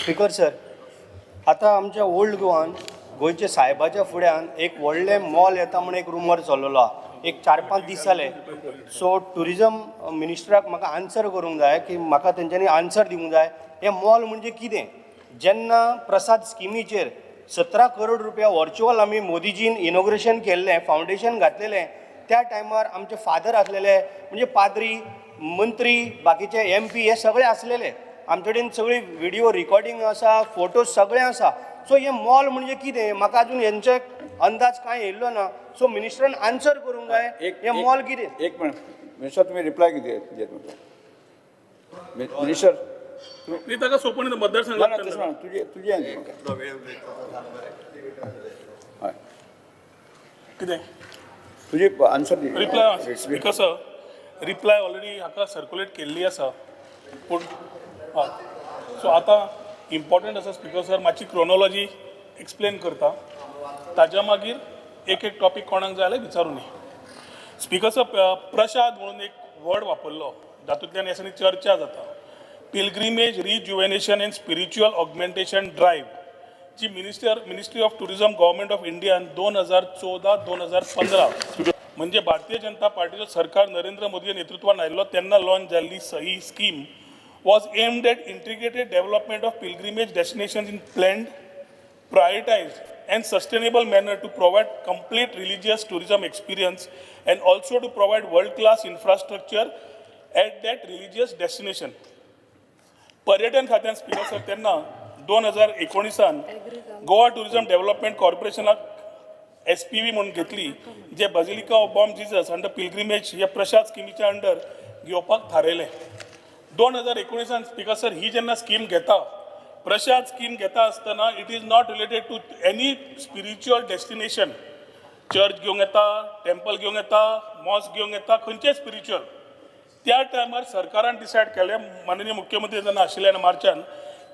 Speaker sir, आता आमच्या old गोवान गोंयच्या साहेबाच्या फुड्यान एक व्हडलें मॉल येता म्हणून एक रुमर चल्लेलो आहा. एक 4-5 दीस जाले. सो टुरिजम मिनिस्टराक म्हाका आन्सर करूंक जाय की म्हाका तेंच्यांनी आन्सर दिवंक जाय हें मॉल म्हणजे कितें. जेन्ना प्रसाद स्किमीचेर 17 करोड रुपया व्हर्च्युअल आमी मोदीजीन इनॉग्रेशन केल्लें, फावंडेशन घातलेलें, त्या टायमार आमचे फादर आसलेले, म्हणजे पाद्री, मंत्री, बाकीचे MP हे सगळे आसलेले. आमचे कडेन सगळी व्हिडिओ रिकॉर्डिंग आसा, फोटोज सगळे आसा. सो हे मॉल म्हणजे कितें म्हाका अजून हेंचे अंदाज कांय येयल्लो ना. सो मिनिस्टरान आन्सर करूंक जाय हे मॉल कितें. एक मिनिट मिनिस्टर, तुम्ही रिप्लाय किती देत मिनिस्टर? मी ताका सोपून मतदारसंघात तुझे कितें तुझे आन्सर दी. रिप्लाय कसं रिप्लाय ऑलरेडी हाका सर्क्युलेट केल्ली आसा. पूण हय, सो आतां इम्पॉर्टंट आसा स्पीकर सर, मातशी क्रोनोलॉजी एक्सप्लेन करता. ताज्या मागीर एक एक टॉपीक कोणाक जाय जाल्यार विचारूं न्ही. स्पीकर सर, प्रसाद म्हणून एक वर्ड वापरलो जातूंतल्यान ह्या चर्चा जाता. Pilgrimage rejuvenation and spiritual augmentation drive जी ministry of tourism government of इंडियान 2014-2015 म्हणजे भारतीय जनता पार्टीचो सरकार नरेंद्र मोदी नेतृत्वान आयिल्लो तेन्ना लॉन्च जाल्ली ही scheme was aimed at integrated development of pilgrimage destinations in planned, prioritized and sustainable manner to provide complete religious tourism experience and also to provide world-class infrastructure at that religious destination. पर्यटन खात्यान speaker sir तेन्ना 2019 Goa tourism development कॉर्पोरेशनाक SPV म्हणून घेतली, जे basilica of Bom Jesus under pilgrimage ह्या PRASAD स्किमीच्या under घेवपाक थारायलें. 2019 स्पीकर सर ही जेन्ना स्कीम घेता, प्रसाद स्कीम घेता आसतना it is not related to any spiritual destination. Church घेवंक येता, टेम्पल घेवंक येता, मॉस्क घेवंक येता, खंयचें स्पिरिच्युअल. त्या टायमार सरकारान डिसायड केलें, माननीय मुख्यमंत्री जेन्ना आशिल्ले मार्चान,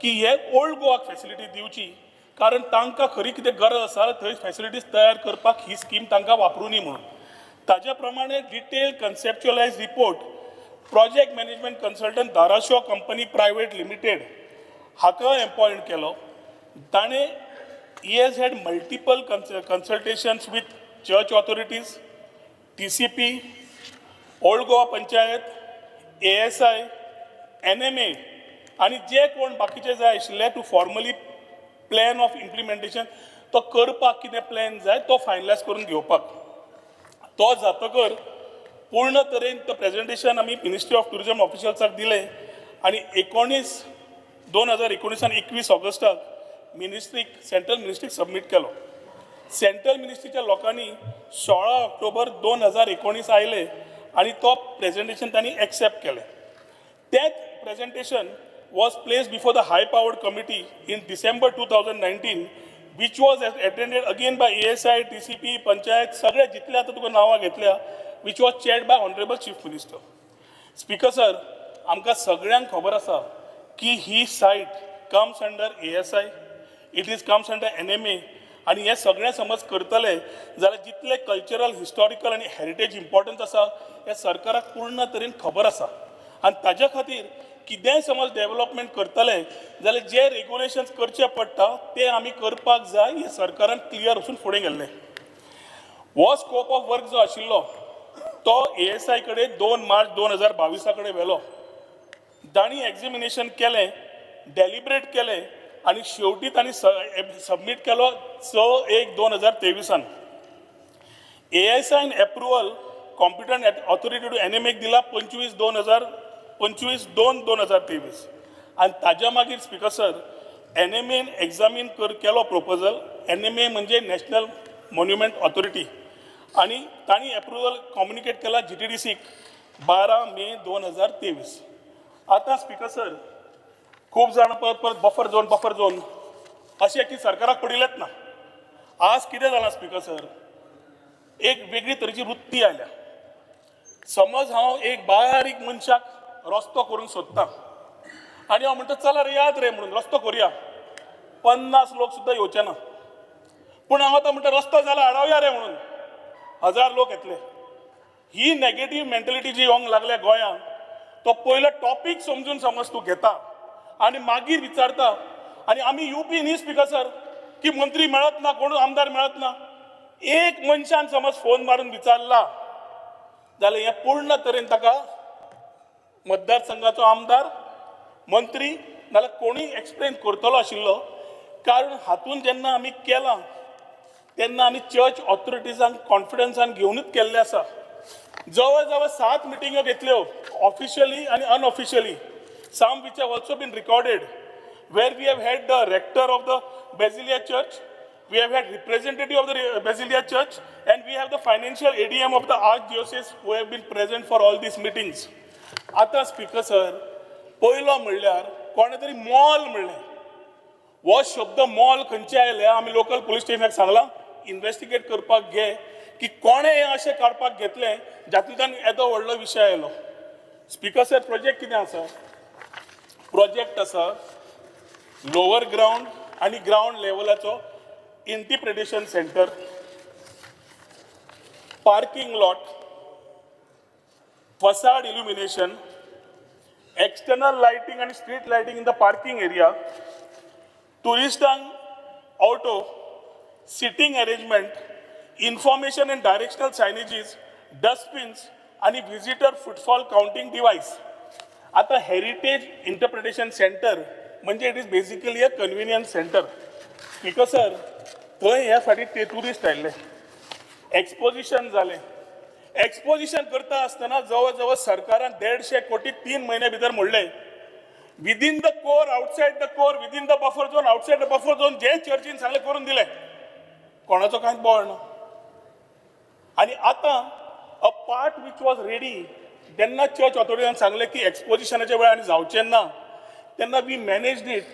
की हे ओल्ड गोवाक फेसिलिटी दिवची, कारण तांकां खरी कितें गरज आसा थंय फेसिलिटीज तयार करपाक ही स्कीम तांकां वापरूनी म्हणून. ताज्या प्रमाणे detail conceptualise report project management consultant Dharashiv company private limited हाका अपॉइंट केलो. ताणें has had multiple consultations with church authorities, TCP, old Goa panchayat, ASI, NMA आणि जे कोण बाकीचे जाय आशिल्ले to formally plan of implementation तो करपाक कितें प्लॅन जाय तो फायनलायज करून घेवपाक. तो जातकर पूर्ण तरेन तो प्रेजेंटेशन आमी मिनिस्ट्री ऑफ टुरिझम ऑफिशियल्साक दिलें आणि 2019 ऑगस्टाक सेंट्रल मिनिस्ट्रीक सबमीट केलो. सेंट्रल मिनिस्ट्रीच्या लोकांनी 16 ऑक्टोबर 2019 आयले आणि तो प्रेजेंटेशन तांणी एक्सेप्ट केलें. तेंच presentation was placed before the high powered committee in December 2019 which was attended again by ASI, TCP, panchayat, सगळे जितले आतां तुका नांवां घेतल्या, which was chaired by Honorable Chief Minister. Speaker sir, आमकां सगळ्यांक खबर आसा की ही site comes under ASI, it is comes under NMA आणि हे सगळें समज करतले जाल्यार जितले कल्चरल, हिस्टॉरिकल आणि हेरिटेज इम्पॉर्टन्स आसा हे सरकाराक पूर्ण तरेन खबर आसा. आणि ताज्या खातीर कितेंय समज डेव्हलपमेंट करतले जाल्यार जे रेग्युलेशन्स करचे पडटा ते आमी करपाक जाय हे सरकारान क्लियर वचून फुडें गेल्लें. हो स्कोप ऑफ वर्क जो आशिल्लो तो ASI कडेन 2 मार्च 2022 कडेन व्हेलो. तांणी एक्झामिनेशन केलें, डेलिब्रेट केलें आणि शेवटी तांणी सबमीट केलो 6/1/2023. ASI approval competent authority to NMA दिला 25/2/2023 आणि ताज्या मागीर स्पीकर सर NMA एक्झामीन केलो प्रपोजल. NMA म्हणजे नॅशनल मॉन्युमेंट ऑथॉरिटी आणि तांणी एप्रुवल कम्युनिकेट केला GTDCक 12 मे 2023. आता स्पीकर सर खूप जाण परत बफर झोन अशें की सरकाराक पडिलेच ना. आज कितें जालां स्पीकर सर, एक वेगळी तरेची वृत्ती आयल्या. समज हांव एक बारीक मनशाक रस्तो करूंक सोदता आनी हांव म्हणटा चला रे याद रे म्हणून रस्तो करुया, 50 लोक सुद्दां येवचे ना. पूण हांव आतां म्हणटा रस्तो जाला हाडवया रे म्हणून 1000 लोक येतले. ही नेगेटिव्ह मेंटलिटी जी येवंक लागल्या गोंयांत, तो पयलो टॉपीक समजून समज तूं घेता आणि मागीर विचारता आणि आम्ही युपी न्ही स्पीकर सर की मंत्री मेळत ना कोण आमदार मेळत ना एक मनशान समज फोन मारून विचारला जाल्यार हे पूर्ण तरेन ताका मतदारसंघाचो आमदार मंत्री नाल्यार कोणूय एक्सप्लेन करतलो आशिल्लो कारण हातून जेन्ना आमी केलां तेन्ना आमी चर्च ऑथॉरिटीजांक कॉन्फिडन्सान घेवनूच केल्ले आसा जवळ जवळ 7 मिटिंग्यो घेतल्यो ऑफिशियली आनी unofficially some which have also been recorded where we have had the rector of the Basilia Church, we have had representative of the Basilia Church and we have the financial ADM of the Archdiocese who have been present for all these meetings. आता speaker sir पयलो म्हणल्यार कोणे तरी mall म्हणलें हो शब्द mall खंयचे आयले आमी लोकल पुलीस स्टेशनाक सांगलां इन्व्हेस्टिगेट करपाक घे की कोणे हें अशें काडपाक घेतलें जातूंतल्यान येदो व्हडलो विशय आयलो स्पीकर सर प्रोजेक्ट कितें आसा प्रोजेक्ट आसा लोअर ग्राउंड आणि ग्राउंड लेवलाचो interpretation centre parking lot facade illumination external lighting आणि street lighting in the parking area टुरिस्टांक auto seating arrangement information and directional signages dustbins आणि व्हिजिटर फुटफॉल काउंटिंग डिवाइस आता heritage interpretation centre म्हणजे it is basically a convenience centre speaker sir थंय ह्या फाटी ते tourist आयिल्ले एक्सपोजिशन जालें एक्सपोजिशन करता आसतना जवळ जवळ सरकारान 150 कोटी 3 महिन्या भितर मोडले within the core outside the core within the buffer zone outside the buffer zone जे चर्चीन सांगले करून दिले कोणाचो कांयच बोळ ना आणि आता a part which was ready जेन्ना चर्च ऑथॉरिटीन सांगले की एक्सपोजिशनाच्या वेळार आनी जावचें ना तेन्ना वी मॅनेज्ड इट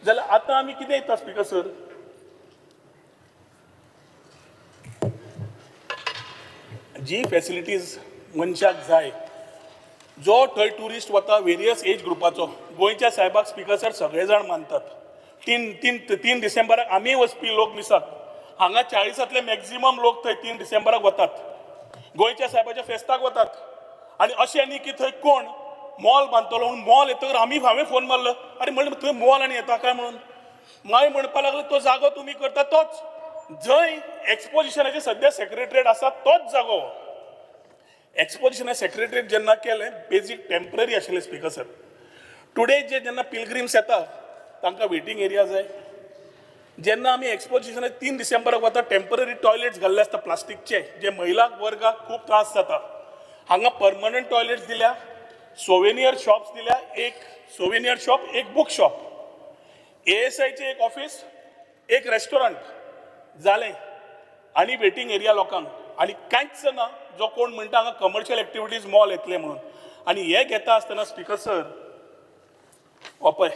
जाल्यार आतां आमी कितें येता स्पीकर सर जी फॅसिलिटीज मनशाक जाय जो थंय ट्युरिस्ट वता वेरियस एज ग्रुपाचो गोंयच्या साहेबाक स्पीकर सर सगळे जाण मानतात 3 डिसेंबराक आमी वचपी लोक मिसाक हांगा 40तले मॅक्झिमम लोक थंय 3 डिसेंबराक वतात गोंयच्या साहेबाच्या फेस्ताक वतात आणि अशें न्ही की थंय कोण मॉल बांदतलो म्हणून मॉल येतकर हांवें फोन मारलो अरे म्हणलें थंय मॉल आनी येता काय म्हणून मागीर म्हणपाक लागलो तो जागो तुमी करता तोच जंय एक्सपोजिशनाचे सद्या सेक्रेटरीएट आसा तोच जागो एक्सपोजिशना सेक्रेटरीएट जेन्ना केलें बेजीक टेम्पररी आशिल्लें स्पीकर सर टुडे जेन्ना पिलग्रिम्स येता तांकां वेटींग एरिया जाय जेन्ना आमी एक्सपोजिशनाक 3 डिसेंबराक वता टेम्पररी टॉयलेट्स घाल्ले आसता प्लास्टिकचे जे महिला वर्गाक खूब त्रास जाता हांगा परमनंट टॉयलेट्स दिल्या सोवेनियर शॉप्स दिल्या एक सोवेनियर शॉप एक बुक शॉप ASIचे एक ऑफिस एक रेस्टॉरंट जालें आनी वेटींग एरिया लोकांक आनी कांयच ना जो कोण म्हणटा हांगा कमर्शियल एक्टिविटीज मॉल येतले म्हणून आनी हे घेता आसतना स्पीकर सर हो पळय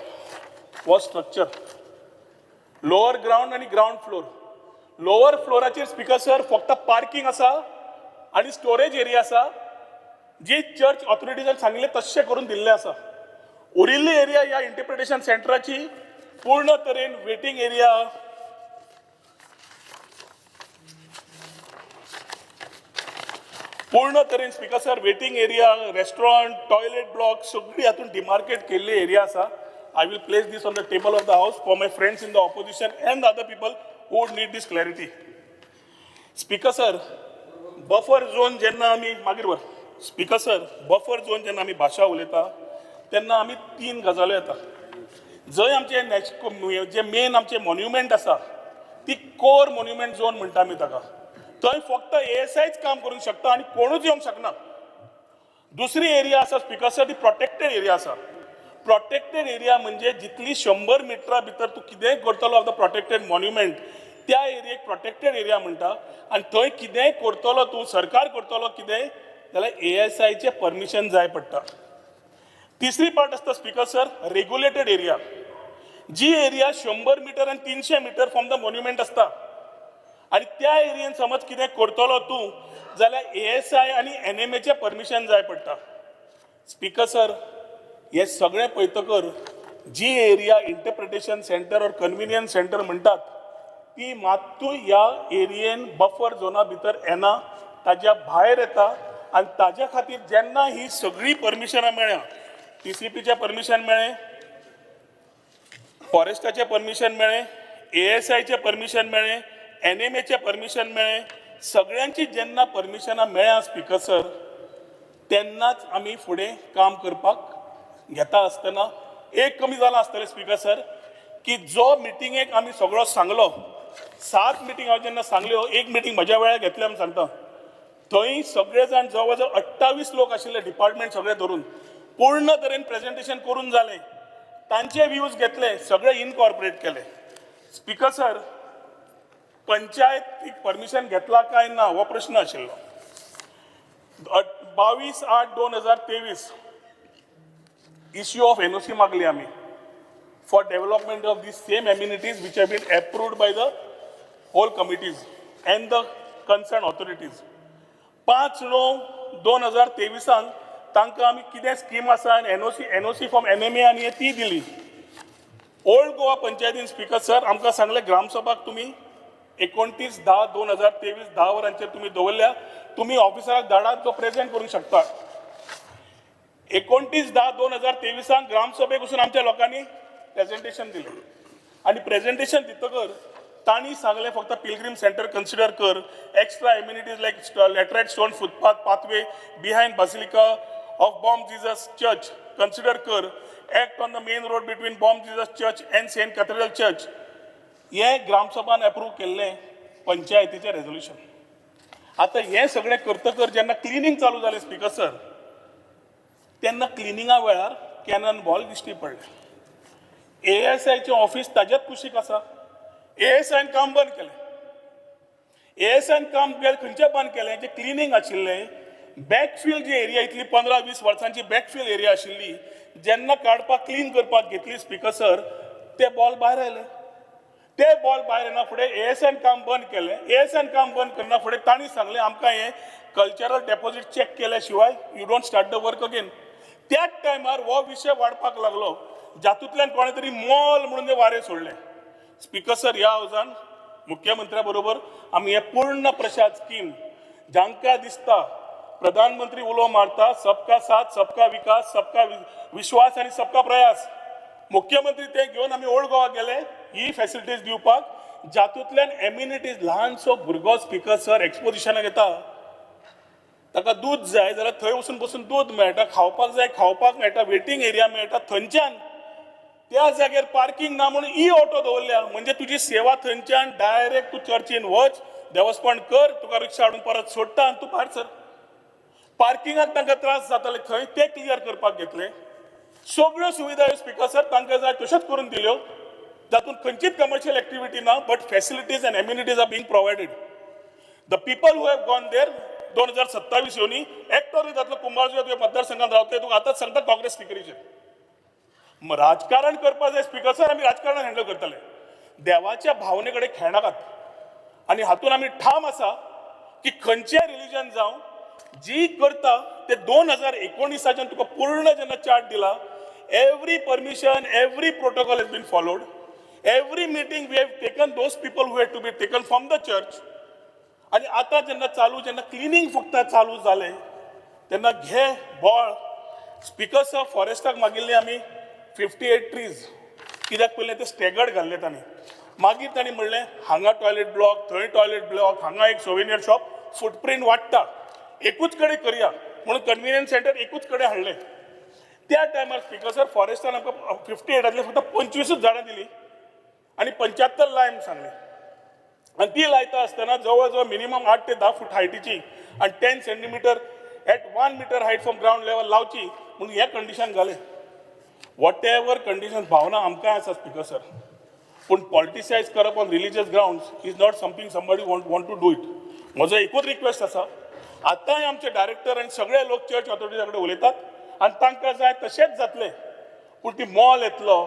हो स्ट्रक्चर लोअर ग्राउंड आनी ग्राउंड फ्लोर लोअर फ्लोराचेर स्पीकर सर फक्त पार्किंग आसा आनी स्टोरेज एरिया आसा जी चर्च ऑथॉरिटीजान सांगिल्ले तशें करून दिल्ले आसा उरिल्ली एरिया ह्या इंटरप्रिटेशन सेंटराची पूर्ण तरेन वेटींग एरिया पूर्ण तरेन speaker sir waiting area restaurant toilet block सगळी हातून डिमार्केट केल्ली एरिया आसा I will place this on the table of the house for my friends in the opposition and other people who would need this clarity. Speaker sir, buffer zone जेन्ना आमी मागीर वर speaker sir buffer zone जेन्ना आमी भाशा उलयता तेन्ना आमी 3 गजाल्यो येता जंय आमचे जे मेन आमचे मॉन्युमेंट आसा ती कोर मॉन्युमेंट झोन म्हणटा आमी ताका थंय फक्त ASIच काम करूंक शकता आनी कोणूच येवंक शकना दुसरी एरिया आसा स्पीकर सर ती प्रोटेक्टेड एरिया आसा प्रोटेक्टेड एरिया म्हणजे जितली 100 मिटरा भितर तूं कितेंय करतलो ऑफ द प्रोटेक्टेड मॉन्युमेंट त्या एरियेक प्रोटेक्टेड एरिया म्हणटा आनी थंय कितेंय करतलो तूं सरकार करतलो कितेंय जाल्यार ASIचे परमिशन जाय पडटा तिसरी पार्ट आसता स्पीकर सर रेग्युलेटेड एरिया जी एरिया 100 मिटर आनी 300 मिटर फ्रॉम द मॉन्युमेंट आसता आनी त्या एरियेन समज कितें करतलो तूं जाल्यार ASI आनी NMAचे परमिशन जाय पडटा स्पीकर सर हे सगळें पळयतकर जी एरिया इंटरप्रिटेशन सेंटर और कन्व्हिनियन्स सेंटर म्हणटात ती मात्तूय ह्या एरियेन बफर झोना भितर येना ताज्या भायर येता आनी ताज्या खातीर जेन्ना ही सगळी परमिशनां मेळ्ळ्या TCPचें परमिशन मेळ्ळें फॉरेस्टाचे परमिशन मेळ्ळें, ASIचे परमिशन मेळ्ळें, NMAचे परमिशन मेळ्ळें, सगळ्यांची जेन्ना परमिशनां मेळ्ळ्या स्पीकर सर, तेन्नाच आमी फुडें काम करपाक घेता आसतना एक कमी जालां आसतलें स्पीकर सर, की जो मिटिंगेक आमी सगळो सांगलो, 7 मिटींग हांव जेन्ना सांगल्यो, एक मिटींग म्हज्या वेळार घेतल्या म्हूण सांगता, थंय सगळे जाण जवळ जवळ 28 लोक आशिल्ले डिपार्टमेंट सगळे धरून पूर्ण तरेन प्रेजेंटेशन करून जालें, तांचे व्ह्यूज घेतले, सगळे इनकॉर्पोरेट केले. स्पीकर सर, पंचायतीक परमिशन घेतला काय ना हो प्रश्न आशिल्लो. 22/8/2023 इश्यू ऑफ NOC मागली आमी for development of these same amenities which have been approved by the whole committees and the concern authorities. 5/9/2023 तांकां आमी कितें स्कीम आसा आनी NOC फ्रॉम NMA आनी ती दिली. ओल्ड गोवा पंचायतीन स्पीकर सर आमकां सांगलें ग्रामसभाक तुमी 29/10/2023 10 वरांचेर तुमी दवरल्या, तुमी ऑफिसराक धाडात तो प्रेजेंट करूंक शकता. 29/10/2023 ग्रामसभेक वचून आमच्या लोकांनी प्रेजेंटेशन दिलें आनी प्रेजेंटेशन दितकर तांणी सांगलें फक्त पिलग्रीम सेंटर कन्सिडर कर, extra amenities like laterite stone footpath pathway behind basilica of Bom Jesus church consider कर, act on the main road between Bom Jesus church and saint cathedral church. हे ग्रामसभान approve केल्लें पंचायतीचें resolution. आतां हें सगळें करतकर जेन्ना cleaning चालू जालें स्पीकर सर, तेन्ना क्लिनिंगा वेळार कॅनन बॉल दिश्टी पडले. ASIचें ऑफिस ताज्याच कुशीक आसा. ASIन काम बंद केलें. ASIन काम खंयचें बंद केलें, जें क्लिनींग आशिल्लें, बॅकफील जी एरिया इतली 15-20 वर्सांची बॅकफील एरिया आशिल्ली, जेन्ना काडपाक क्लीन करपाक घेतली स्पीकर सर, ते बॉल भायर आयले. ते बॉल भायर येना फुडें ASIन काम बंद केलें. ASIन काम बंद करना फुडें तांणी सांगलें आमकां हें कल्चरल डेपॉझिट चॅक केल्या शिवाय you don't start the work again. त्याच टायमार हो विशय वाडपाक लागलो, जातूंतल्यान कोणे तरी मॉल म्हणून ते वारें सोडलें. स्पीकर सर, ह्या हावजान मुख्यमंत्र्या बरोबर आमी हे पूर्ण प्रसाद स्कीम जांकां दिसता प्रधानमंत्री उलो मारता सबका साथ सबका विकास सबका विश्वास आनी सबका प्रयास, मुख्यमंत्री ते घेवन आमी ओल्ड गोवा गेले ही फॅसिलिटीज दिवपाक, जातूंतल्यान एम्युनिटीज ल्हानसो भुरगो स्पीकर सर एक्सपोजिशनाक येता, ताका दूध जाय जाल्यार थंय वचून बसून दूध मेळटा, खावपाक जाय खावपाक मेळटा, वेटिंग एरिया मेळटा, थंयच्यान त्या जाग्यार पार्किंग ना म्हणून ऑटो दवरल्या. म्हणजे तुजी सेवा थंयच्यान डायरेक्ट तूं चर्चीन वच, देवस्थान कर, तुका रिक्षा हाडून परत सोडटा आनी तूं भायर सर. पार्किंगाक तांकां त्रास जाताले थंय, ते क्लियर करपाक घेतले. सगळ्यो सुविधा स्पीकर सर तांकां जाय तश्योच करून दिल्यो, जातून खंयचीच कमर्शियल एक्टिविटी ना, but facilities and amenities are being provided. The people who have gone there 2027 येवनी एक्टोरी जातलो कुंभारजुव्या तुवें मतदारसंघात रावतले, तुका आतांच सांगता काँग्रेस स्टिकरीचेर. राजकारण करपाक जाय स्पीकर सर, आमी राजकारण हँडल करतले. देवाच्या भावने कडेन खेळनाकात आनी हातून आमी ठाम आसा की खंयचें रिलीजन जावं जी करता ते 2019च्यान तुका पूर्ण जेन्ना चार्ट दिला, every permission every protocol has been followed, every meeting we have taken those people who had to be taken from the church. आनी आतां जेन्ना क्लिनींग फक्त चालू जालें तेन्ना घे बॉळ स्पीकर सर फॉरेस्टाक मागिल्ले आमी 58 ट्रीज, कित्याक पयलें ते स्टॅगर्ड घाल्ले तांणी. मागीर तांणी म्हणलें हांगा टॉयलेट ब्लॉक, थंय टॉयलेट ब्लॉक, हांगा एक सोविनियर शॉप, फुटप्रिंट वाडटा, एकूच कडेन करया म्हणून कन्व्हिनियन्स सेंटर एकूच कडेन हाडलें. त्या टायमार स्पीकर सर फॉरेस्टान आमकां 58 फक्त 25 झाडां दिली आनी 75 लाय म्हूण सांगलें. आनी ती लायता आसतना जवळ जवळ मिनिमम 8 ते 10 फूट हायटीची आनी 10 centimetre at 1 metre height from ground level लावची म्हणून हें कंडिशन घालें. वॉट एवर कंडिशन भावना आमकां आसा स्पीकर सर, पूण पॉलिटिसायज करप on religious grounds is not something somebody want to do it. म्हजो एकूच रिक्वेस्ट आसा, आतांय आमचे डायरेक्टर आनी सगळे लोक चर्च ऑथॉरिटीजा कडेन उलयतात आनी तांकां जाय तशेंच जातलें, पूण ती मॉल येतलो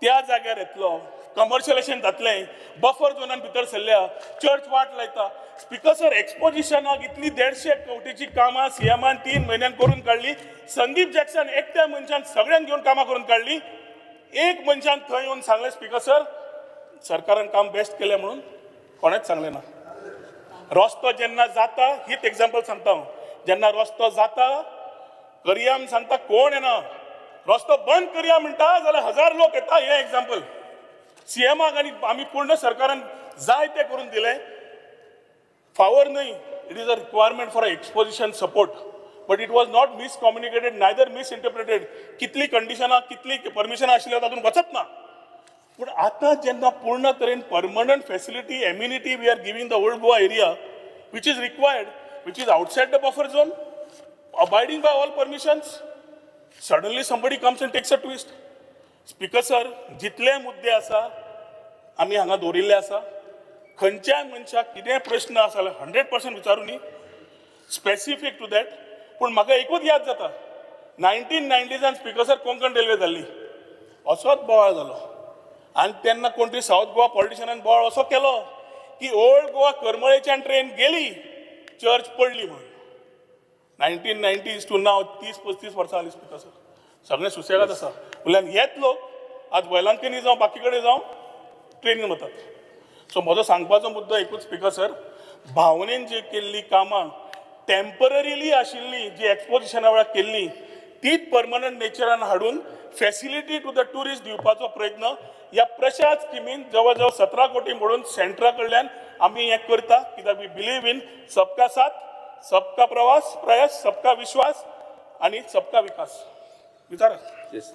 त्या जाग्यार येतलो, कमर्शियलायजेशन जातलें, बफर झोनान भितर सरल्या, चर्च वाट लायता. स्पीकर सर एक्सपोजिशनाक इतली 150 कोटीची कामां सीएमान 3 म्हयन्यान करून काडली. संदीप जॅक्सन एकट्या मनशान सगळ्यांक घेवन कामां करून काडली. एक मनशान थंय येवन सांगलें स्पीकर सर सरकारान काम बेस्ट केलें म्हणून, कोणेच सांगलें ना. रस्तो जेन्ना जाता, हीच एग्जाम्पल सांगता हांव, जेन्ना रस्तो जाता करया म्हूण सांगता कोण येना, रस्तो बंद करया म्हणटा जाल्यार 1000 लोक येता. हें एग्जाम्पल सीएमाक आनी आमी पूर्ण सरकारान जाय ते करून दिले फावर न्हय it is a requirement for exposition support but it was not miscommunicated neither misinterpreted कितली कंडिशनां कितली परमिशनां आशिल्ल्यो तातूंत वचत ना पूण आतां जेन्ना पूर्ण तरेन permanent facility amenity we are giving the old Goa area which is required, which is outside the buffer zone, abiding by all permissions, suddenly somebody comes and takes a twist. Speaker sir, जितले मुद्दे आसा आमी हांगा दवरिल्ले आसा खंयच्याय मनशाक कितेंय प्रश्न आसा जाल्यार 100% विचारूनी स्पेसिफीक टू दॅट पूण म्हाका एकूच याद जाता 1990s speaker sir Konkan railway जाल्ली असोच बोवाळ जालो आनी तेन्ना कोण तरी साऊथ गोवा पॉलिटिशनान बोवाळ असो केलो की ओल्ड गोवा करमळेच्यान ट्रेन गेली चर्च पडली म्हणून 1990s टू नाव 30-35 वर्सां जाली स्पीकर सर सगळें सुसेगाद आसा म्हणल्यार हेच लोक आज वेलांकनी जावं बाकी कडेन जावं ट्रेनीन वतात सो म्हजो सांगपाचो मुद्दो एकूच स्पीकर सर भावनेन जी केल्ली कामां टेम्पररीली आशिल्ली जी एक्सपोजिशना वेळार केल्ली तीच परमनंट नेचरान हाडून फॅसिलिटी टू द ट्युरिस्ट दिवपाचो प्रयत्न ह्या प्रशांत स्किमीन जवळ जवळ 17 कोटी म्हणून सेंट्रा कडल्यान आमी हें करता कित्याक वी बिलीव इन सबका साथ सबका प्रयास सबका विश्वास आणि सबका विकास विचारा Yes.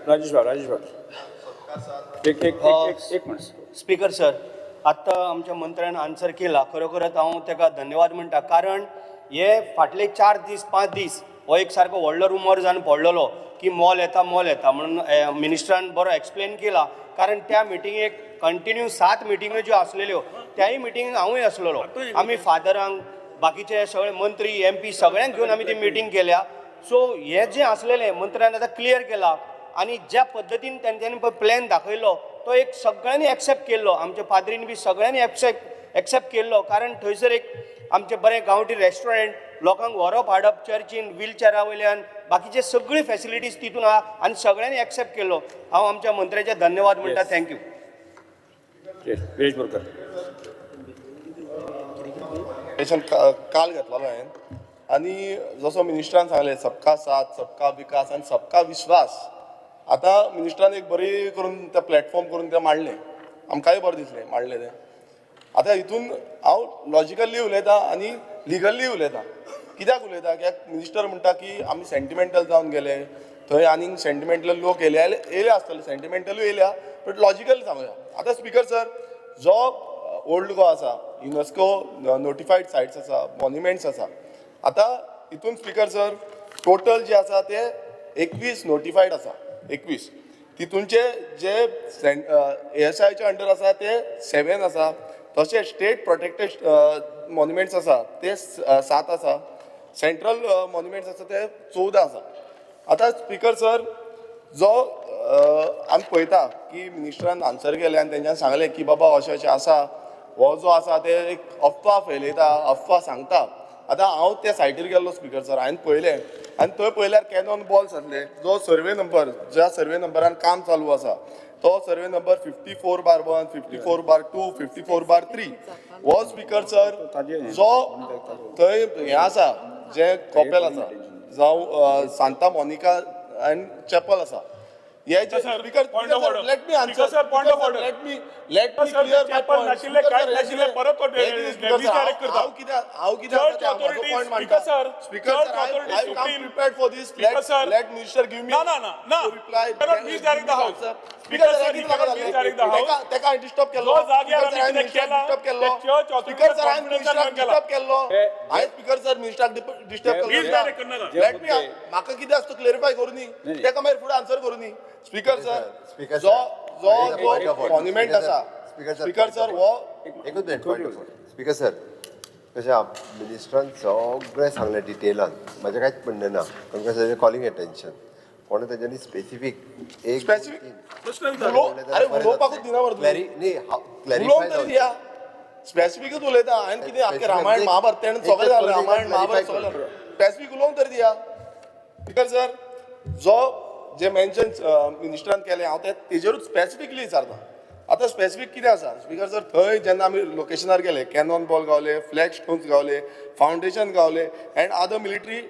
राजेश भाऊ एक मिनिट स्पीकर सर आत्ता आमच्या मंत्र्यान आन्सर केला खरोखरच हांव ताका धन्यवाद म्हणटा कारण हे फाटले 4 दीस 5 दीस हो एक सारको व्हडलो रुमर जावन पडलेलो की मॉल येता म्हणून मिनिस्टरान बरो एक्सप्लेन केला कारण त्या मिटिंगेक कंटिन्यू 7 मिटिंग्यो ज्यो आसलेल्यो त्याही मिटिंगेक हांवूय आसलेलो आमी फादरांक बाकीचे सगळे मंत्री MP सगळ्यांक घेवन आमी ती मिटींग केल्या सो हे जे आसलेले मंत्र्यान आतां क्लियर केला आणि ज्या पद्दतीन तेंच्यांनी पळय प्लॅन दाखयलो तो एक सगळ्यांनी एक्सेप्ट केल्लो आमच्या पाद्रीन बी सगळ्यांनी एक्सेप्ट केल्लो कारण थंयसर एक आमचें बरें गांवठी रेस्टॉरंट लोकांक व्हरप हाडप चर्चीन व्हीलचॅरा वयल्यान बाकीचे सगळी फॅसिलिटीज तितून आहा आनी सगळ्यांनी एक्सेप्ट केल्लो हांव आमच्या मंत्र्याचे धन्यवाद म्हणटा थँक्यू वेज बोरकर काल घेतलेलो हांवें आनी जसो मिनिस्टरान सांगलें सबका साथ सबका विकास आनी सबका विश्वास आतां मिनिस्टरान एक बरी करून तें प्लॅटफॉर्म करून तें मांडलें आमकांय बरें दिसलें मांडलें तें आतां हितून हांव लॉजिकली उलयतां आनी लिगल्ली उलयतां कित्याक उलयता कित्याक मिनिस्टर म्हणटा की आमी सेंटिमेंटल जावन गेले थंय आनीक सेंटिमेंटल लोक येयले आसतले सेंटिमेंटलूय येयल्या बट लॉजिकल सांगुया आतां स्पीकर सर जो ओल्ड गोवा आसा युनेस्को नोटिफायड सायट्स आसा मॉन्युमेंट्स आसा आतां हितून स्पीकर सर टोटल जे आसा ते 21 नोटिफायड आसा 21 तितूंचे जे ASIच्या अंडर आसा ते 7 आसा तशें स्टेट प्रोटेक्टेड मॉन्युमेंट्स आसा ते 7 आसा सेंट्रल मॉन्युमेंट्स आसा ते 14 आसा आतां स्पीकर सर जो आमी पळयता की मिनिस्टरान आन्सर केलें आनी तेंच्यान सांगलें की बाबा अशें अशें आसा हो जो आसा ते एक अफवा फैलयता अफवा सांगता आतां हांव त्या सायटीर गेल्लो स्पीकर सर हांवें पळयलें आनी थंय पळयल्यार कॅनॉन बॉल्स आसले जो सर्वे नंबर ज्या सर्वे नंबरान काम चालू आसा तो सर्वे नंबर 54/1 54/2 54/3 हो स्पीकर सर जो थंय हें आसा जे कॉपेल आसा जावं सांता मोनिका एंड चॅपल आसा हे जे speaker let me answer let me clear my point नाशिल्ले कांय नाशिल्ले परत तो डायरेक्ट करता हांव कित्याक पॉइंट मांडटा speaker sir I come prepared for this let minister give me ना reply please direct the house speaker sir please direct the house तेका हांवें डिस्टर्ब केल्लो स्पीकर सर हांवें मिनिस्टराक डिस्टर्ब केल्लो हांवें स्पीकर सर मिनिस्टराक डिस्टर्ब प्लीज डायरेक्ट करनाका let me म्हाका कितें आसता क्लॅरिफाय करूं न्ही तेका मागीर फुडें आन्सर करूं न्ही स्पीकर सर जो मॉन्युमेंट आसा स्पीकर सर हो एकूच मिनिट स्पीकर सर कशें मिनिस्टरान सगळें सांगलें डिटेलान म्हाजें कांयच म्हणणें ना कारण कशें कॉलिंग एटेन्शन कोणें तेच्यांनी स्पेसिफीक एक स्पेसिफीक अरे उलोवपाकूच दिना उलोवंक तरी दिया स्पेसिफीकूच उलयता हांवें कितें आख्खें रामायण महाभारत तेणें सगळें जालें रामायण महाभारत सगळें स्पेसिफीक उलोवंक तरी दिया स्पीकर सर जो जे मेन्शन मिनिस्टरान केलें हांव तेजेरूच स्पेसिफिकली विचारता आतां स्पेसिफीक कितें आसा स्पीकर सर थंय जेन्ना आमी लोकेशनार गेले कॅनॉन बॉल गावले फ्लॅग स्टोन्स गावले फावंडेशन गावले and other military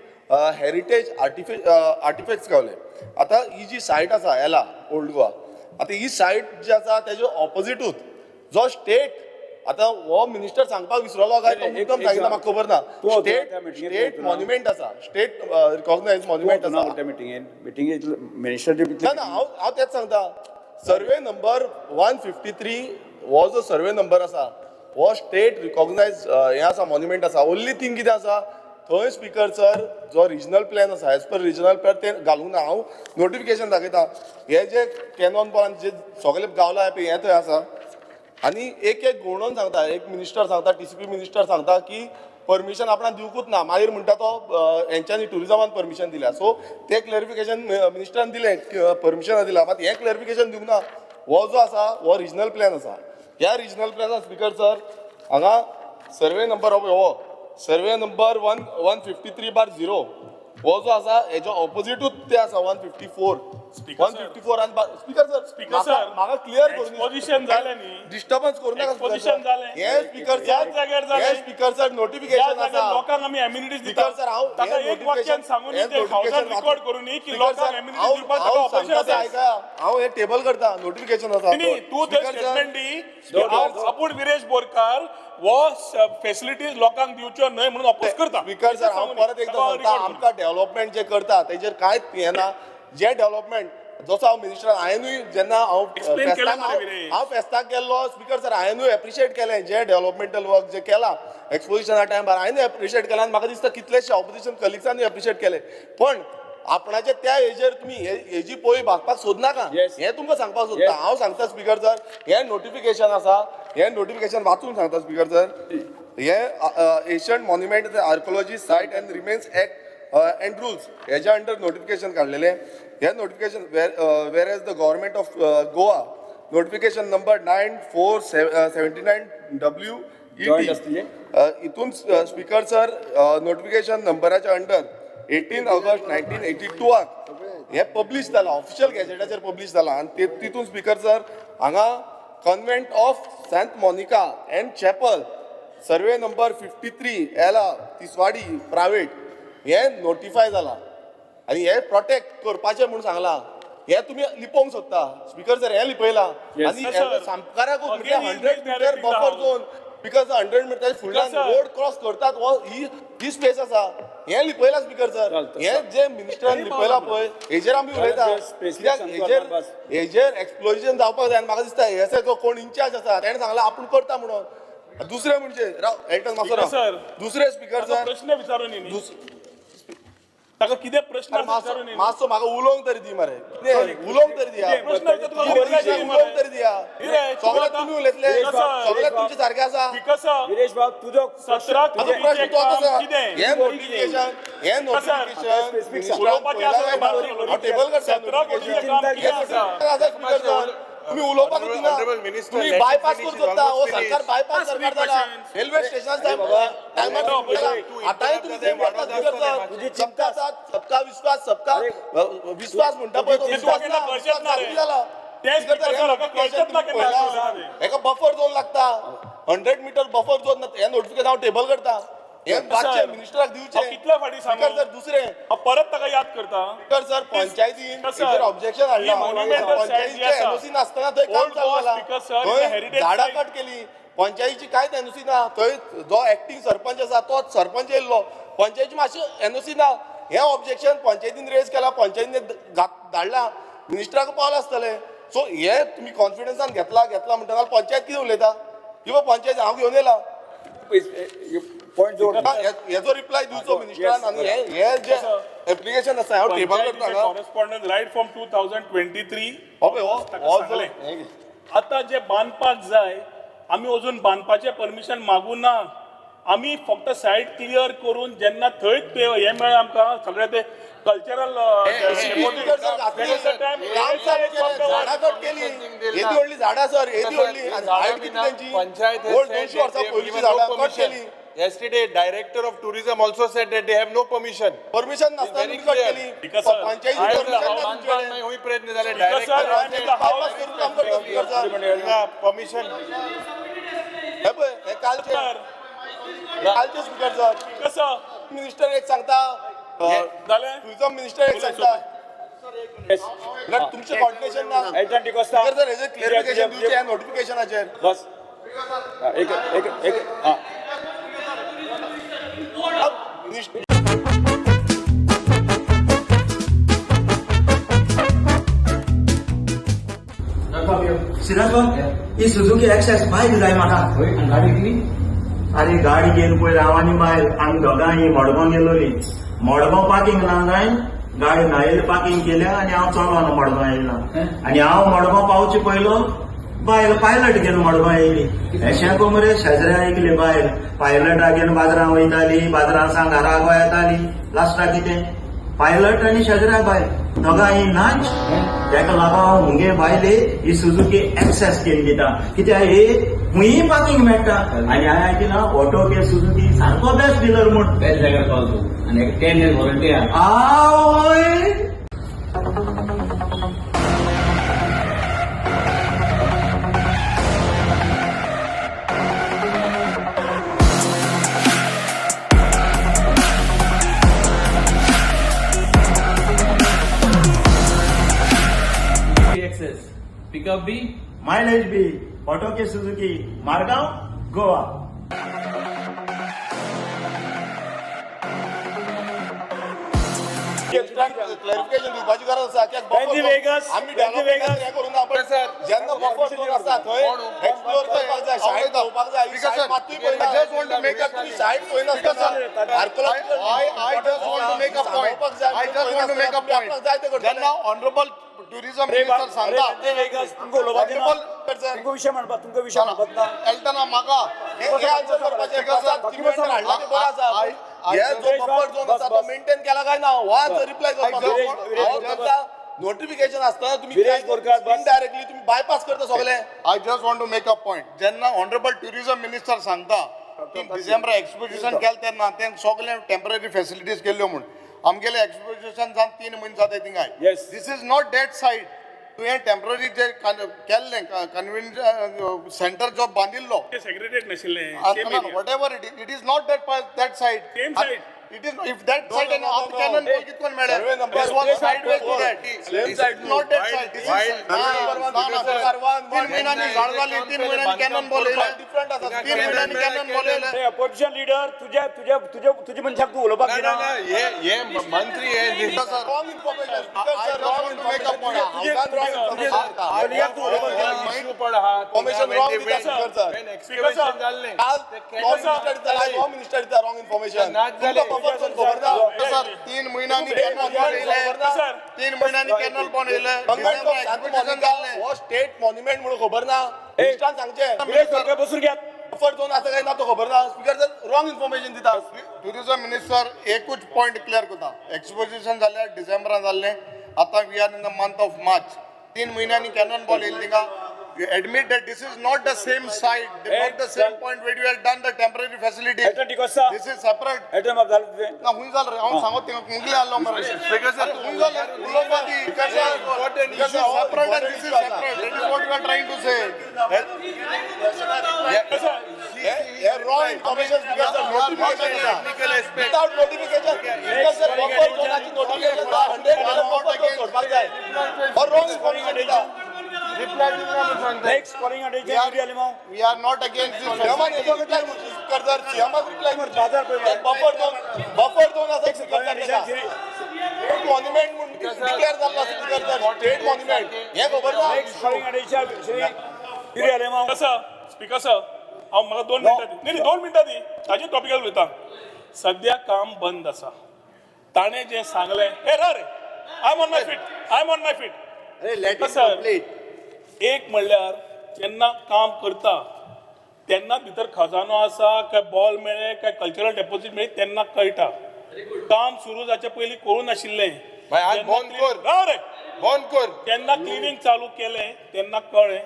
heritage artifacts गावले आतां ही जी सायट आसा येला ओल्ड गोवा आता ही सायट जी आसा तेजे ऑपोजिटूच जो स्टेट आता हो मिनिस्टर सांगपाक विसरलो काय तो मुद्दम सांगितला म्हाका खबर ना तूं स्टेट त्या meeting स्टेट येतलो. मॉन्युमेंट आसा स्टेट रिकॉग्नायज मॉन्युमेंट आसा त्या मिटिंगेंत मिनिस्टर ना ना हांव तेच सांगता सर्वे नंबर 153 हो जो सर्वे नंबर आसा हो स्टेट रिकॉग्नायज हें आसा मॉन्युमेंट आसा ओन्ली थिंग कितें आसा थंय स्पिकर सर जो रिजनल प्लॅन आसा एज पर रिजनल प्लॅन तें घालूंक ना हांव नोटिफिकेशन दाखयता हे जे कॅनॉन पॉलान जे सगळे गावला पळय हें थंय आसा आनी एक एक घोवणोन सांगता एक मिनिस्टर सांगता TCP मिनिस्टर सांगता की परमिशन आपणाक दिवकूच ना मागीर म्हणटा तो हेंच्यांनी टुरिजमान परमिशन दिल्या सो तें क्लॅरिफिकेशन मिनिस्टरान दिलें परमिशन दिला मात हें क्लॅरिफिकेशन दिवंक ना हो जो आसा हो रिजनल प्लॅन आसा ह्या रिजनल प्लॅनान स्पिकर सर हांगा सर्वे नंबर हो सर्वे नंबर 153/0 हो जो आसा हेच्या ऑपोजिटूच ते आसा 154 154 आणि स्पीकर सर म्हाका क्लियर करून एक्सपोजिशन जालें न्ही डिस्टर्बन्स करू नका एक्सपोजिशन जालें. हे स्पीकर याच जाग्यार जालें. हे स्पीकर सर ज्या नोटिफिकेशन जाग्यार आसा लोकांक आमी एम्युनिटीज स्पीकर सर हांव ताका एक वाक्यान सांगून ते हावसान रिकॉर्ड करून की लोकांक एम्युनिटीज दिवपाक ताका ऑपोजिशन आसा ऐका हांव हे टेबल करता नोटिफिकेशन आसा न्ही तूं थंय स्टेटमेंट दी की हांव आपूण विरेश बोरकार वो फॅसिलिटीज लोकांक दिवच्यो न्हय म्हणून अपोज करता स्पीकर सर हांव परत एकदा सांगता आमकां डेव्हलपमेंट जे करता तेजेर कांयच हें ना जे डेव्हलपमेंट जसो हांव मिनिस्टर हांवेंनूय जेन्ना Explain केलें मरे विरेश. हांव फेस्ताक गेल्लो स्पीकर सर हांवेंनूय एप्रिशिएट केलें जे डेव्हलपमेंटल वर्क जे केला एक्सपोजिशना टायमार हांवेंनूय एप्रिशिएट केलें आनी म्हाका दिसता कितलेशे ऑपोजिशन कलिग्सांनी एप्रिशिएट केले पण आपणाचे त्या हेजेर तुमी हेजी पोळी भागपाक सोदनाका Yes. हें तुमकां सांगपाक सोदता हांव सांगता स्पीकर सर हें नोटिफिकेशन आसा हें नोटिफिकेशन वाचून सांगता स्पीकर सर हें ancient monument archaeology site and remains act and rules हेज्या अंडर नोटिफिकेशन काडलेलें हे नोटिफिकेशन वेर as the government of Goa notification number 9479 Joint WET आसतलें? हितून स्पीकर सर नोटिफिकेशन नंबराच्या अंडर 18 ऑगस्ट 1982 हे पब्लीश जाला ऑफिशियल गॅजेटाचेर पब्लीश जाला आनी तितून स्पीकर सर हांगा convent of Saint Monica and chapel survey number 53 एला तिसवाडी प्रायवेट हे नोटिफाय जाला आनी हे प्रोटेक्ट करपाचें म्हणून सांगला हे तुमी लिपोवंक सोदता स्पीकर सर हे लिपयला Yes. आनी Sir. सामकाराकूच म्हणजे Again, 100 metre buffer zone because 100 metre फुडल्यान Sir. रोड क्रॉस करतात ही स्पेस आसा हे लिपयला स्पीकर सर चलता. हे जे मिनिस्टरान लिपयला पळय हेजेर आमी उलयता जे specific कित्याक सांगता बस. हेजेर एक्सप्लोजन जावपाक जाय आनी म्हाका दिसता हेसे जो कोण इंचार्ज आसा तेणें सांगला आपूण करता म्हणून दुसरे म्हणजे राव एल्टन मास्तर Speaker sir. दुसरे स्पीकर ताका सर प्रश्न विचारून न्ही ताका कितें प्रश्न विचारून न्ही मातसो म्हाका उलोवंक तरी दी मरे कितें उलोवंक तरी दिया प्रश्न विचार तुका कितें उलोवंक जाय उलोवंक तरी दिया कितें? सगळे तुमी उलयतले Speaker sir. सगळे तुमचे सारखे आसा स्पीकर सर गिरीश बाब तुजो 17 माझो प्रश्न तो आसा कितें हे नोटिफिकेशन specific उलोवपाचें आसा काय हांव टेबल करता 17 कोटीचें काम कितें आसा तुम्ही उलोवपाक दिना तुम्ही बायपास करून सोदता हो सरकार बायपास सरकार जाला रेल्वे स्टेशन आतांय तुम्ही ते म्हणटा तुजी चिंता सबका विश्वास सबका विश्वास म्हणटा पळय तो विश्वास केन्ना ना कळचेच ना रे. जाला ते स्पीकर सर हाका कळचेच ना केन्ना आसलें. हेका बफर झोन लागता 100 मिटर बफर झोन हे नोटिफिकेशन हांव टेबल करता हे बादचे मिनिस्टराक हांव दिवचे कितले फाटी सांगू स्पीकर सर दुसरे हांव परत ताका याद करता स्पीकर सर पंचायतीन Speaker sir, हेचेर ऑब्जेक्शन हाडला ही monumental site जी पंचायतीचे आसा. एनओसी नासतना थंय काम Old चालू Goa जाला Speaker sir, थंय it's a heritage झाडां site. कट केली पंचायतीची कांयच एनओसी ना थंय जो एक्टिंग सरपंच आसा तोच सरपंच येयल्लो पंचायतीची मातशी एनओसी ना हे ऑब्जेक्शन पंचायतीन रेज केला पंचायतीन धाडला मिनिस्टराक पावला आसतले सो हे तुमी कॉन्फिडन्सान घेतला म्हणटना पंचायत कितें उलयता किंवा पंचायत हांव घेवन येयला पॉयंट जोड हेचो रिप्लाय दिवचो मिनिस्टरान आनी हे जे एप्लिकेशन आसा हांव टेबल करता हांगा कॉरेस्पॉन्डंट रायट फ्रॉम 2023 हो पळय, हो ताका हो जो सांगलें. आता जे बांदपाक जाय आमी अजून बांदपाचें परमिशन मागूं ना आमी फक्त सायट क्लियर करून जेन्ना थंय ते हे मेळ्ळे आमकां सगळे ते कल्चरल झाडां कट केली येदी व्हडली झाडां सर येदी व्हडली आनी हायट किती त्यांची Panchayat has ओल्ड said 200 वर्सां that they have पयलींची given no झाडां कट permission. केली Yesterday, Director of Tourism also said that they have no permission. Permission नासतना very तुम्ही कट clear. केली Because, sir, Panchayati I am the permission house- ना तुमच्याकडे नाही होई प्रयत्न झाले Because, sir, I am in the house. Bypass करून काम करता स्पीकर सर परमिशन हे पळय हे कालचे स्पीकर सर कसं मिनिस्टर एक सांगता जालें टुरिझम मिनिस्टर एक सांगता कारण तुमचे कॉर्डिनेशन ना एल्टन डिकोस्टा जर हेजे क्लिअरिफिकेशन दिवचे ह्या नोटिफिकेशनाचेर बस एक हां सिद्धार्थ ही सुझुकी एक्सेस बायक जाय म्हाका गाडी कितली अरे गाडी घेवन पळय हांव आनी बायल आमी दोगांय मडगांव गेलोली मडगांव पार्किंग ना जाय गाडी न्हयेल पार्किंग केल्या आनी हांव चलोना मडगांव येयला आनी हांव मडगांव पावचे पयलो बायल पायलट घेवन मडगांव येयली अशें को मरे शेजऱ्या ऐकले बायल पायलटा घेवन बाजारांत वयताली बाजारांत घरा गो येताली लास्टाक कितें पायलट आनी शेजऱ्या बायल दोगांय नाच ताका लागून मुगे बायले ही सुझुकी एक्सेस केली दिता कित्याक हे खूंय पार्किंग मेळटा आनी हांवें आयकलां ऑटो के सुझुकी सारको बेस्ट डिलर म्हूण बेस्ट जाग्यार पावलो आनी एक 10 years वॉरंटी आहा आवय एक्सेस पिकअप बी मायलेज बी ऑटो के सुझुकी मारगांव गोवा क्लॅरिफिकेशन दिवपाची गरज आसा कित्याक Benji Vegas, आमी Benji Vegas. हे करून आपण जेन्ना बफर झोन आसा थंय एक्सप्लोर करपाक जाय शाळेत धांवपाक जाय ही शाळेत मातूय पळयना I just want to make a तुम्ही शाळेत पळयनासतना I just want to make a point. I just want to make a point. जेन्ना ऑनरेबल टुरिझम मिनिस्टर सांगता तुमकां उलोवपाक दिना तुमकां विशय म्हणपाक ना एल्टना म्हाका हे आन्सर करपाचे हाडला ते बरो आसा हे जो बफर झोन आसा तो मेंटेन केला काय ना हो आन्सर रिप्लाय करपाचो नोटिफिकेशन आसतना तुम्ही इनडायरेक्टली तुम्ही बायपास करता सगळे I just want to make a point जेन्ना ऑनरेबल टुरिझम मिनिस्टर सांगता की डिसेंबर एक्सपोजिशन केलें तेन्ना तें सगळे टेम्पररी फेसिलिटीज केल्ल्यो म्हूण आमगेले एक्सपोजिशन जावन 3 म्हयने जाता थिंगाय Yes. This is not that side तुवें टेम्पररी जे केल्लें कन्व्हेन्शन सेंटर जो बांदिल्लो सेग्रेटेड नाशिल्लें whatever it is not that side. Same side. It is if that side and after Cannon Ball कितकोन मेळे Survey number this was four. sideways to that Same side. not that side this is तीन महिन्यांनी झाड झाली 3 महिन्यांनी canon ball येयले different आसा 3 महिन्यांनी canon ball येयले अपोजिशन लिडर तुझे मनशाक तू उलोवपाक दिना ये मंत्री है wrong information I just want to make a point. Information wrong दिता स्पीकर सर काल रॉंग मिनिस्टर दिता रॉंग इन्फॉर्मेशन बफर झोन खबर ना सर 3 महिन्यांनी कॅनन बॉल येयले 3 महिन्यांनी कॅनन बॉल येयले एक्सपोजिशन जाल्ले हो स्टेट मॉन्युमेंट म्हणून खबर ना मिनिस्टरान सांगचे बसून घ्या बफर झोन आसा काय ना तो खबर ना स्पीकर सर रॉंग इन्फॉर्मेशन दिता टुरिझम मिनिस्टर एकूच पॉइंट क्लियर करता एक्सपोजिशन जाल्ले डिसेंबरान जाल्ले आतां we are in the month of March 3 महिन्यांनी कॅनन बॉल येयले थिंगा you admit that this is not the same site not the same point where you have done the temporary facility Elton D'Costa this is separate Elton बाब झालं तुझे ना हुई जाल रे हांव सांगत थिंगा मुगले आल्लो मरे स्पीकर सर हुई जाल उलोवपाची this is separate and this is separate that is what you are trying to say हे wrong information speaker sir notification without notification speaker sir buffer झोनाची नोटिफिकेशन 100 बफर झोन सोडपाक जाय और रॉंग इन्फॉर्मेशन दिता next calling attention Yuri Alemao we are not against this सीएमान येतो reply speaker sir सीएमान reply buffer zone आसा स्पीकर सर स्टेट मॉन्युमेंट म्हणून डिक्लेअर जाल्लो स्पीकर सर स्टेट मॉन्युमेंट हे खबर ना next calling attention Shri Yuri Alemao कसं स्पीकर सर हांव म्हाका 2 मिनटां दी नाही 2 मिनटां दी ताजे टॉपिकार उलयता सध्या काम बंद आसा ताणें जें सांगलें ए रा रे I am on my feet sir एक म्हणल्यार जेन्ना काम करता तेन्ना भितर खजानो आसा काय बॉल मेळ्ळे काय कल्चरल डेपॉझिट मेळ्ळी तेन्ना कळटा काम सुरू जाचे पयलीं कळून नाशिल्लें आज बंद कर राव रे बंद कर जेन्ना क्लिनिंग चालू केलें तेन्ना कळ्ळें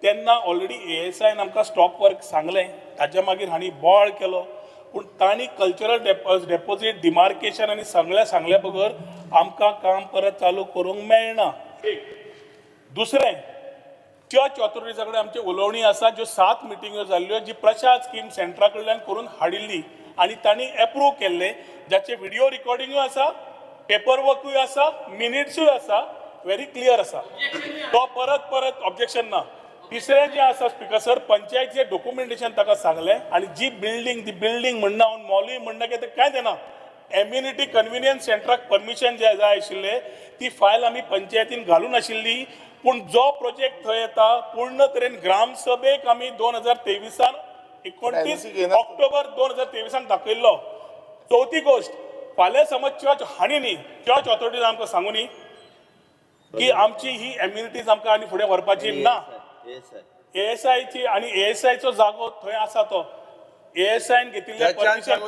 तेन्ना ऑलरेडी ASIन आमकां स्टॉप वर्क सांगलें ताच्या मागीर हांणी बॉळ केलो पूण तांणी कल्चरल डेपॉझिट डिमार्केशन आनी सांगल्या बगर आमकां काम परत चालू करूंक मेळना दुसरें चर्च ऑथॉरिटीजा कडेन आमची उलोवणी आसा ज्यो 7 मिटिंग्यो जाल्ल्यो जी प्रसाद स्कीम सेंटरा कडल्यान करून हाडिल्ली आनी तांणी एप्रूव केल्ले जाचे व्हिडिओ रिकॉर्डिंगूय आसा पेपर वर्कूय आसा मिनिट्सूय आसा व्हेरी क्लियर आसा तो परत परत ऑब्जेक्शन ना तिसरें जें आसा स्पिकर सर पंचायतीचें डॉक्युमेंटेशन ताका सांगलें आनी जी बिल्डींग म्हणना हांव मॉलूय म्हणना की तें कांय देना एम्युनिटी कन्व्हिनियन्स सेंटराक परमिशन जे जाय आशिल्लें ती फायल आमी पंचायतीन घालून आशिल्ली पूण जो प्रोजेक्ट थंय येता पूर्ण तरेन ग्रामसभेक आमी 2023 29 ऑक्टोबर 2023 दाखयल्लो चवथी गोष्ट फाल्यां समज चर्च हाणी न्ही चर्च ऑथॉरिटीज आमकां सांगू न्ही की आमची ही एम्युनिटीज आमकां आनी फुडें व्हरपाची ना ASI आनी ASIचो जागो थंय आसा तो ASIन घेतिल्ले परमिशन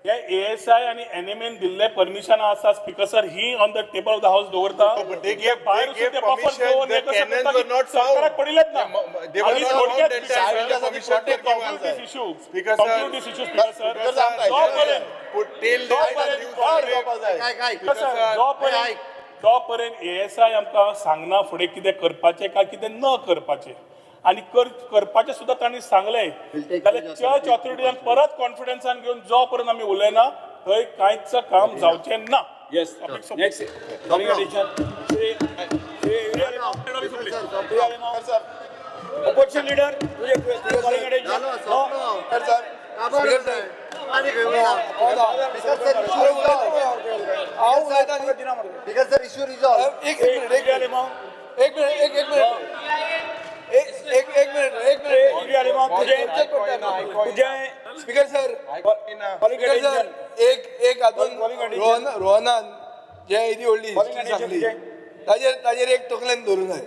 हे ASI आनी NMN दिल्ले परमिशन आसा speaker sir he on the table of the house दवरता सरकाराक पडिल्लेच ना आनी थोडक्यात इशू स्पीकर सर जो पर्यंत ASI आमकां सांगना फुडें कितें करपाचें काय कितें न करपाचें आनी करपाचें सुद्दां तांणी सांगलें जाल्यार चर्च ऑथॉरिटीजान परत कॉन्फिडन्सान घेवन जो पर्यंत आमी उलयना थंय कांयच काम जावचें ना opposition leader Because the issue resolved. एक मिनिट स्पीकर सर एक अजून रोहनान जे इदी व्हडली हिस्ट्री सांगली ताजेर एक तकलेन धरूं जाय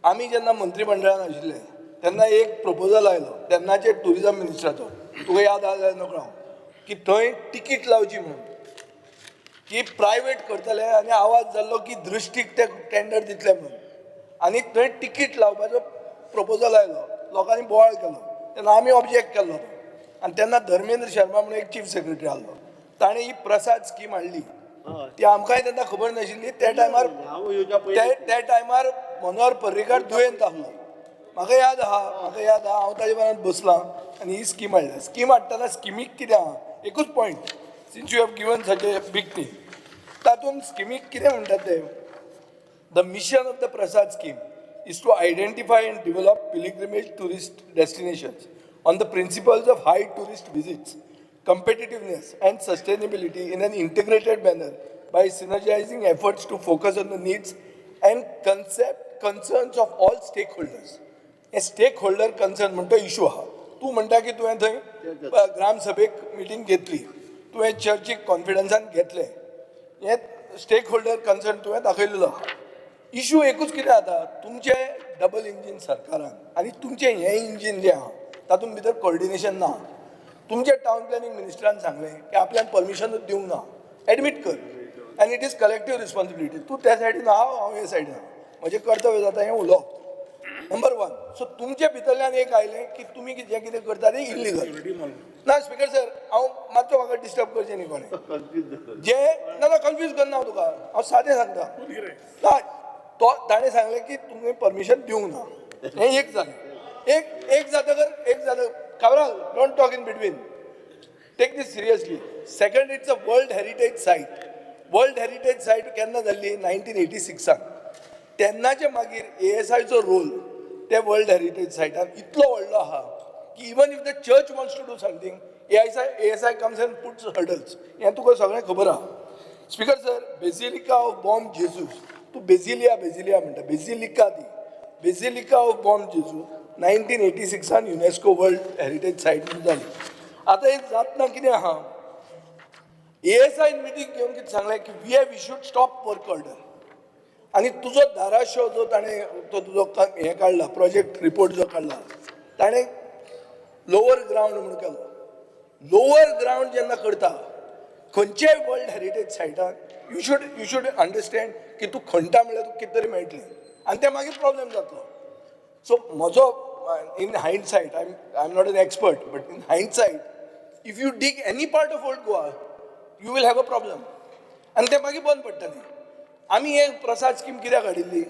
आमी जेन्ना मंत्रिमंडळान आशिल्ले तेन्ना एक प्रपोजल आयलो तेन्नाचे टुरिजम मिनिस्टराचो तुका याद आसा जाल्यार नकळो की थंय तिकीट लावची म्हणून की प्रायवेट करतले आनी आवाज जाल्लो की दृश्टीक ते टेंडर दितले म्हणून आनी थंय तिकीट लावपाचो प्रपोजल आयलो लोकांनी बोवाळ केलो तेन्ना आमी ऑब्जेक्ट केल्लो आनी तेन्ना धर्मेंद्र शर्मा म्हणून एक चीफ सेक्रेटरी आसलो ताणें ही प्रसाद स्कीम हाडली ती आमकांय तेन्ना खबर नाशिल्ली त्या टायमार मनोहर पर्रीकार दुयेंत आसलो म्हाका याद आहा हांव ताजे बरोबर बसलां आनी ही स्कीम हाडल्या स्कीम हाडटना स्किमीक कितें आहा एकूच point since you have given such a big thing तातूंत स्किमीक कितें म्हणटात ते the mission of the Prasad scheme is to identify and develop pilgrimage tourist destinations on the principles of high tourist visits, competitiveness and sustainability in an integrated manner by synergizing efforts to focus on the needs and concerns of all stakeholders. A stakeholder concern म्हणतो issue आहा तूं म्हणटा की तुवें थंय ग्राम सभेक meeting घेतली तुवें चर्चीक कॉन्फिडन्सान घेतलें हें स्टेक होल्डर कन्सर्न तुवें दाखयलेलो इशू एकूच कितें जाता तुमचें डबल इंजीन सरकारान आनी तुमचें हें इंजीन जें आहा तातूंत भितर कोऑर्डिनेशन ना तुमच्या टावन प्लॅनिंग मिनिस्टरान सांगलें की आपल्यान परमिशनूच दिवंक ना एडमीट कर आनी इट इज कलेक्टीव रिस्पॉन्सिबिलिटी तूं त्या सायडीन हांव हे सायडीन म्हजें कर्तव्य जाता हें उलोवप नंबर 1 सो तुमचे भितरल्यान एक आयलें की तुमी जें कितें करता तें इल्लीगल ना स्पीकर सर हांव मातसो म्हाका डिस्टर्ब करचें न्ही कोणें जें ना कन्फ्यूज करना हांव तुका हांव सादें सांगता ना तो ताणें सांगलें की तुमी परमिशन दिवंक ना हें एक जालें एक जातकर Cabral don't talk in between take this seriously second it's a world heritage site केन्ना जाल्ली 1986 तेन्नाचे मागीर ASIचो रोल ते वर्ल्ड हेरिटेज सायटान इतलो व्हडलो आहा की even if the church wants to do something ASI comes and puts hurdles हें तुका सगळें खबर आहा speaker sir basilica of Bom Jesus तूं बेजिलिया म्हणटा बेजिलिका ती बेजिलिका ऑफ बॉम जेजू 1986 युनेस्को वर्ल्ड हेरिटेज सायट म्हणून जाली आतां हें जातना कितें आहा ASI मिटींग घेवन कितें सांगलें की we have issued stop work order आनी तुजो धाराशिव जो ताणें तो तुजो हें काडला प्रोजेक्ट रिपोर्ट जो काडला ताणें लोवर ग्रावंड म्हणून केलो लोवर ग्रावंड जेन्ना करता खंयचेय वर्ल्ड हेरिटेज सायटान यू शूड अंडरस्टँड की तूं खणटा म्हणल्यार तुका कितें तरी मेळटलें आनी तें मागीर प्रॉब्लेम जातलो सो म्हजो in hindsight I am not an expert but in hindsight if you dig any part of old Goa you will have a problem आनी तें मागीर बंद पडटलें आमी हे प्रसाद स्कीम कित्याक हाडिल्ली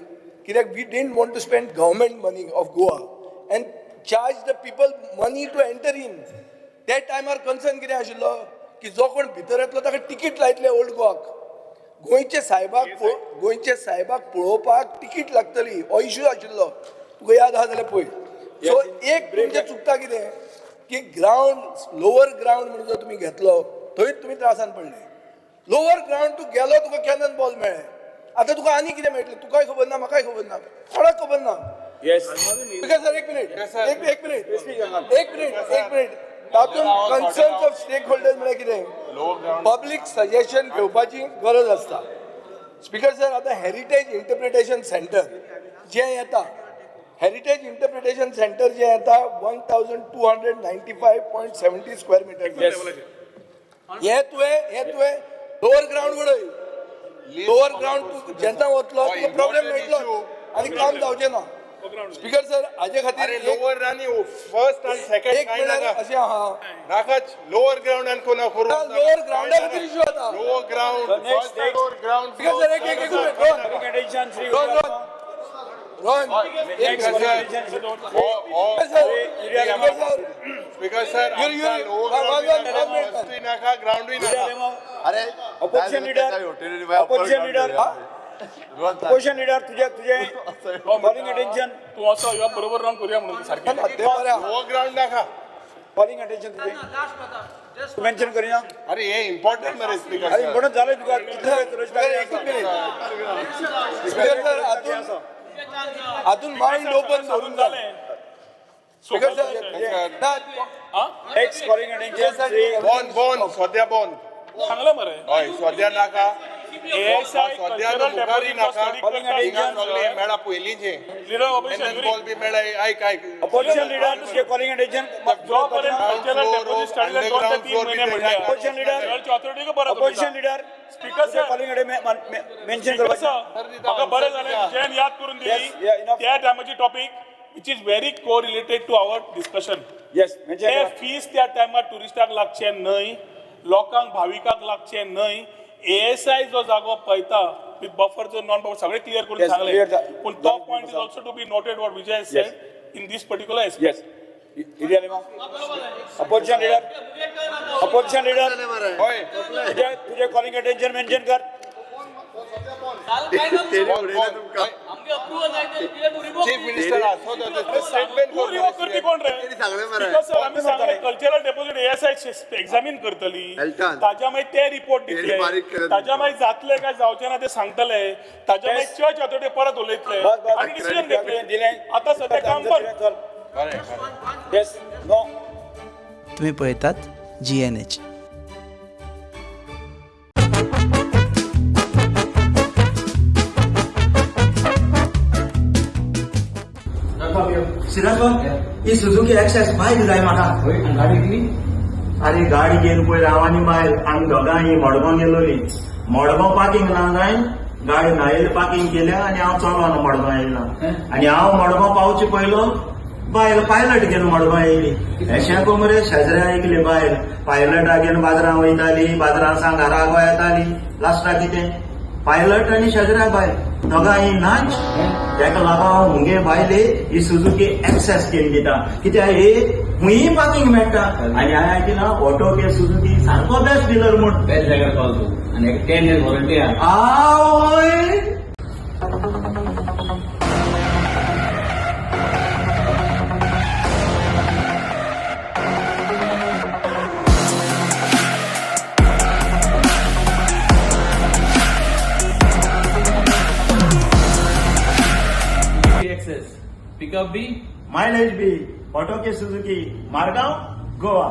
कित्याक we didn't want to spend government money of Goa and charge the people money to enter in त्या टायमार कन्सर्न कितें आशिल्लो की जो कोण भितर येतलो ताका तिकीट लायतले ओल्ड गोवाक. गोंयचे साहेबाक पळोवपाक तिकीट लागतली हो इश्यू आशिल्लो, तुका याद आहा जाल्यार पळय. सो एक तुमचें चुकता कितें की ग्रावंड लोवर ग्रावंड म्हणून जर तुमी घेतलो थंयच तुमी त्रासान पडले. लोवर ग्रावंड तूं गेलो तुका कॅनन बॉल मेळ्ळे. आतां तुका आनी कितें मेळटलें तुकाय खबर ना, म्हाकाय खबर ना, कोणाक खबर ना. सर एक मिनिट तातूंत कन्सर्न्स ऑफ स्टेक होल्डर्स म्हळ्यार कितें पब्लीक सजेशन घेवपाची गरज आसता. स्पीकर सर आतां हेरिटेज इंटरप्रिटेशन सेंटर जें येता, हेरिटेज इंटरप्रिटेशन सेंटर जें येता 1295.70 स्क्वेअर मिटर. हे तुवें लोअर ग्राउंड उडय. लोअर ग्राउंड तूं जेन्ना वतलो तुका प्रॉब्लेम मेळटलो आनी काम जावचें ना. स्पीकर सर हाजे खातीर लोअर आनी फर्स्ट आनी सेकंड एक मिनट अशें आहा नाकाच लोअर ग्राउंड आनी कोणा लोअर ग्राउंडा खातीर इश्यू जाता. Lower ground first lower ground speaker sir एक स्पीकर सर नाका ग्राउंडूय नाका. अरे Opposition leader, तुझे calling attention, तू असं ह्या बरोबर रावन करूया म्हणून सारकें. लोअर ग्राउंड नाका. calling attention तुझे. तू मेन्शन करिना. अरे हे इम्पॉर्टंट मरे स्पीकर अरे सर. म्हणून झालं तुका कितले स्पीकर सर हातून माइंड ओपन करून जालें. Speaker sir next calling attention Shri bone सद्या बोन चांगलं मरे. हय सद्या नाका. ASI सद्या cultural मुखारी deposit नाका. calling हिंगा attention. सगळे मेळा पयलींचे Leader of opposition, बॉल बी मेळा. आयक opposition leader तुझे calling attention. जोपर्यंत cultural deposit study ला 2 ते 3 महिने म्हणले. Opposition leader. Church authority का बरं opposition leader. Speaker तुझे sir. calling attention mention करपाचें. कसं म्हाका बरें जालें जेन याद करून Yes, दिली yeah, enough. त्या टायमाची topic which is very correlated to our discussion. Yes, mention हे करा. फीस त्या टायमार टुरिस्टाक लागचे न्हय, लोकांक भाविकाक लागचे न्हय. ASI जो जागो पळयता विथ बफर जो नॉन बफर सगळे क्लियर करून Yes, सांगले. clear पूण तो point is also to be noted what Vijay said in this particular Yes. Area lema. Opposition leader. Opposition leader. होय तुझे calling attention mention कर. चीफ मिनिस्टर असो स्टेटमेंट तू रिवोक करपी कोण रे? सांगलें मरे. Because sir, आमी सांगले कल्चरल डेपोजिट ASI एक्झामीन करतली. Elton. ताज्या मागीर ते रिपोर्ट तेणी दितले. बारीक केलं. ताज्या मागीर जातले काय जावचे ना ते सांगतले. ताज्या मागीर चर्च ऑथॉरिटी परत उलयतले बस. आनी डिसिजन घेतले. दिले. आता सध्या काम बंद. Yes. No. तुम्ही पळयतात GNH. सिराज ही सुझुकी एक्सेस बायक जाय म्हाका. गाडी कितली? अरे गाडी घेवन पळय रावांनी बायल आमी दोगांय मडगांव गेलोली. मडगांव पार्किंग ना जाय गाडी न्हयेर पार्किंग केल्या आनी हांव चलोन मडगांव येयला. आनी हांव मडगांव पावचे पयलो बायल पायलट घेवन मडगांव येयली. अशें को मरे शेजऱ्या ऐकले बायल पायलटा घेवन बाजारांत वयताली, बाजारांत घरा गो येताली. लास्टाक कितें पायलट आनी शेजऱ्या बायल दोगांय नाच. ताका लागून मुगे बायले ही सुझुकी एक्सेस केली दिता कित्याक हे खूंय पार्किंग मेळटा. आनी हांवें आयकलां ऑटो के सुझुकी सारको बेस्ट डिलर म्हूण. बेस्ट जाग्यार पावलो तू आनी 10 days वॉरंटी आहा. आवय एक्सेस पिकअप बी मायलेज बी ऑटो के सुझुकी मारगांव गोवा.